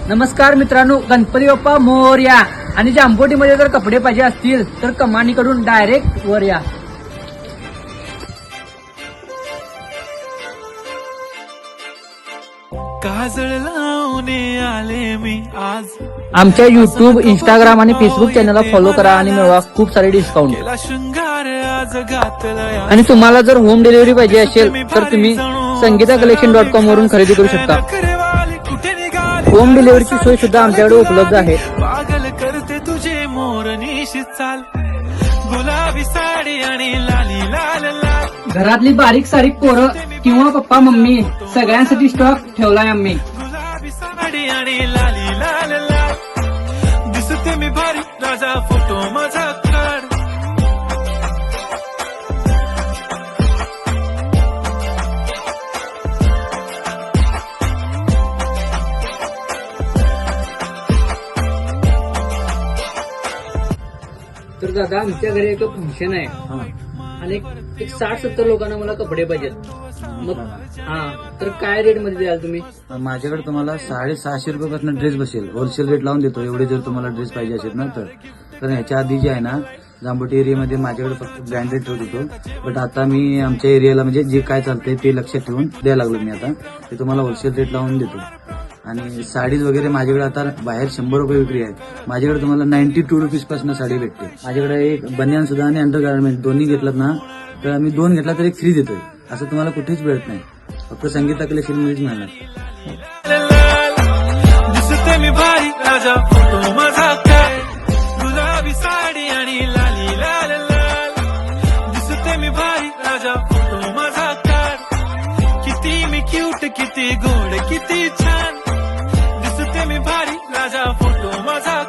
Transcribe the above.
नमस्कार मित्रांनो, गणपती बाप्पा मोरया. आणि जांबोटीमध्ये जर कपडे पाहिजे असतील तर कमानीकडून डायरेक्ट वर या. काजळ लावणे आले मी आज. आमच्या युट्यूब, इंस्टाग्राम आणि फेसबुक चॅनलला फॉलो करा आणि मिळवा खूप सारे डिस्काउंट. केला शृंगार आज घातला. आणि तुम्हाला जर होम डिलिव्हरी पाहिजे असेल तर तुम्ही संगीताकलेक्शन.com वरून खरेदी करू शकता. कुठे निघाले होम डिलिव्हरीची सोय सुद्धा आमच्याकडे उपलब्ध आहे. पागल करते तुझे मोरनीशी चाल. गुलाबी साडी आणि लाली लाल लाल. घरातली बारीक सारीक पोरं किंवा पप्पा मम्मी सगळ्यांसाठी स्टॉक ठेवलाय आम्ही. गुलाबी साडी आणि लाली लाल लाल. दिसते मी भारी राजा, फोटो माझा काढ. तर दादा, आमच्या घरी एक फंक्शन आहे आणि एक 60-70 लोकांना मला कपडे पाहिजेत. मग तर काय रेट मध्ये द्याल तुम्ही? माझ्याकडे तुम्हाला 650 रुपयापासून ड्रेस बसेल. होलसेल रेट लावून देतो. एवढे जर तुम्हाला ड्रेस पाहिजे असेल ना तर ह्याच्या आधी जे आहे ना, जांबोटी एरियामध्ये माझ्याकडे फक्त ब्रँडेड ठेवत होतो. बट आता मी आमच्या एरियाला म्हणजे जे काय चालतंय ते लक्षात ठेवून द्यायला लागलो. मी आता ते तुम्हाला होलसेल रेट लावून देतो. आणि साडीज वगैरे माझ्याकडे आता बाहेर 100 रुपये विक्री आहे. माझ्याकडे तुम्हाला 92 रुपीज पासून साडी भेटते. माझ्याकडे एक बनियान सुद्धा आणि अंडर गार्मेंट दोन्ही घेतलात ना तर आम्ही 2 घेतला तर 1 फ्री देतोय. असं तुम्हाला कुठेच मिळत नाही, फक्त संगीता कलेक्शन मध्येच मिळणार. दिसते मी भारी राजा, फोटो माझा काय. गुलाबी साडी आणि लाली लाल लाल. दिसते मी भारी राजा, फोटो माझा काढ. किती मी क्यूट, किती गोड, किती छान. दिसते मी भारी राजा, फोटो माझा